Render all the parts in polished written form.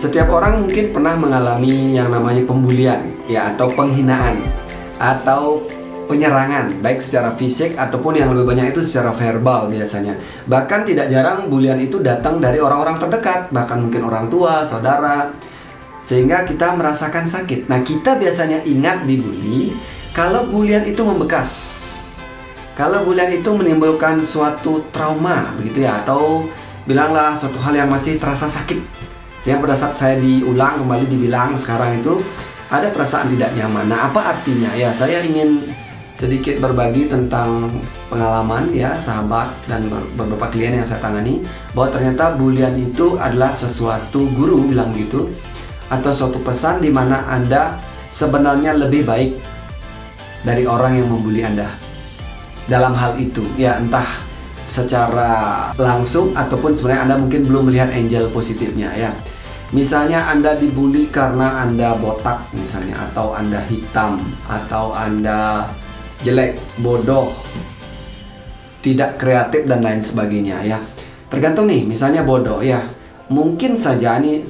Setiap orang mungkin pernah mengalami yang namanya pembulian ya, atau penghinaan atau penyerangan, baik secara fisik ataupun yang lebih banyak itu secara verbal biasanya. Bahkan tidak jarang bulian itu datang dari orang-orang terdekat, bahkan mungkin orang tua, saudara, sehingga kita merasakan sakit. Nah, kita biasanya ingat dibully kalau bulian itu membekas, kalau bulian itu menimbulkan suatu trauma begitu ya, atau bilanglah suatu hal yang masih terasa sakit. Yang pada saat saya diulang kembali dibilang sekarang itu ada perasaan tidak nyaman. Nah, apa artinya? Ya, saya ingin sedikit berbagi tentang pengalaman ya sahabat dan beberapa klien yang saya tangani, bahwa ternyata bulian itu adalah sesuatu, guru bilang gitu, atau suatu pesan di mana Anda sebenarnya lebih baik dari orang yang membuli Anda. Dalam hal itu ya, entah secara langsung ataupun sebenarnya Anda mungkin belum melihat angel positifnya ya. Misalnya Anda dibully karena Anda botak misalnya, atau Anda hitam, atau Anda jelek, bodoh, tidak kreatif dan lain sebagainya ya. Tergantung nih, misalnya bodoh ya, mungkin saja ini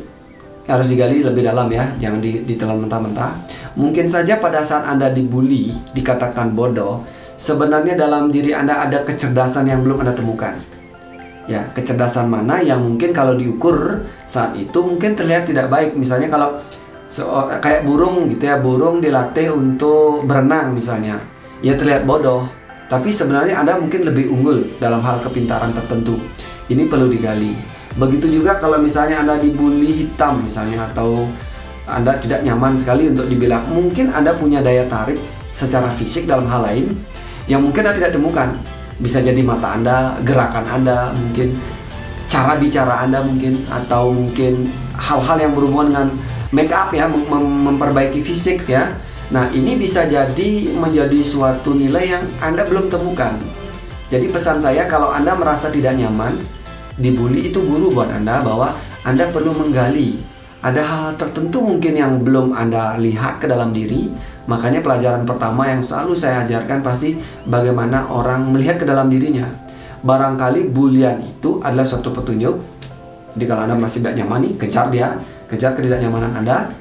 harus digali lebih dalam ya, jangan ditelan mentah-mentah. Mungkin saja pada saat Anda dibully, dikatakan bodoh, sebenarnya dalam diri Anda ada kecerdasan yang belum Anda temukan. Ya, kecerdasan mana yang mungkin kalau diukur saat itu mungkin terlihat tidak baik. Misalnya kalau kayak burung gitu ya, burung dilatih untuk berenang misalnya, ya terlihat bodoh, tapi sebenarnya Anda mungkin lebih unggul dalam hal kepintaran tertentu. Ini perlu digali. Begitu juga kalau misalnya Anda dibully hitam misalnya, atau Anda tidak nyaman sekali untuk dibilang, mungkin Anda punya daya tarik secara fisik dalam hal lain yang mungkin Anda tidak temukan. Bisa jadi mata Anda, gerakan Anda, mungkin cara bicara Anda mungkin, atau mungkin hal-hal yang berhubungan dengan make up ya, memperbaiki fisik ya. Nah, ini bisa jadi menjadi suatu nilai yang Anda belum temukan. Jadi pesan saya, kalau Anda merasa tidak nyaman dibully, itu guru buat Anda bahwa Anda perlu menggali. Ada hal tertentu mungkin yang belum Anda lihat ke dalam diri. Makanya pelajaran pertama yang selalu saya ajarkan pasti bagaimana orang melihat ke dalam dirinya. Barangkali bulian itu adalah suatu petunjuk. Jadi kalau Anda masih tidak nyaman nih, kejar dia, kejar ketidaknyamanan Anda.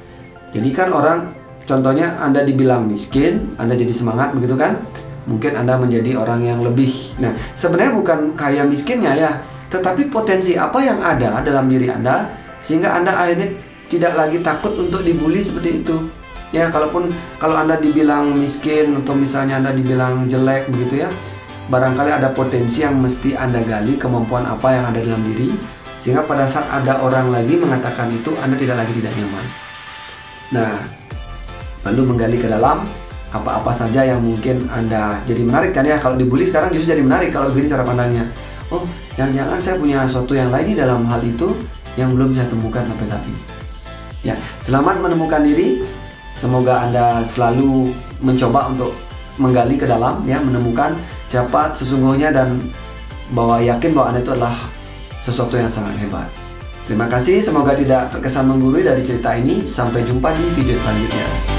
Jadi kan orang, contohnya Anda dibilang miskin, Anda jadi semangat begitu kan? Mungkin Anda menjadi orang yang lebih. Nah, sebenarnya bukan kaya miskinnya ya, tetapi potensi apa yang ada dalam diri Anda sehingga Anda akhirnya tidak lagi takut untuk dibully seperti itu. Ya, kalau Anda dibilang miskin atau misalnya Anda dibilang jelek begitu ya, barangkali ada potensi yang mesti Anda gali, kemampuan apa yang ada dalam diri, sehingga pada saat ada orang lagi mengatakan itu, Anda tidak nyaman. Nah, lalu menggali ke dalam apa-apa saja yang mungkin Anda jadi menarik kan ya. Kalau dibully sekarang justru jadi menarik kalau begini cara pandangnya. Oh, jangan-jangan saya punya sesuatu yang lain di dalam hal itu yang belum saya temukan sampai saat ini. Ya, selamat menemukan diri. Semoga Anda selalu mencoba untuk menggali ke dalam ya, menemukan siapa sesungguhnya, dan bahwa yakin bahwa Anda itu adalah sesuatu yang sangat hebat. Terima kasih, semoga tidak terkesan menggurui dari cerita ini. Sampai jumpa di video selanjutnya.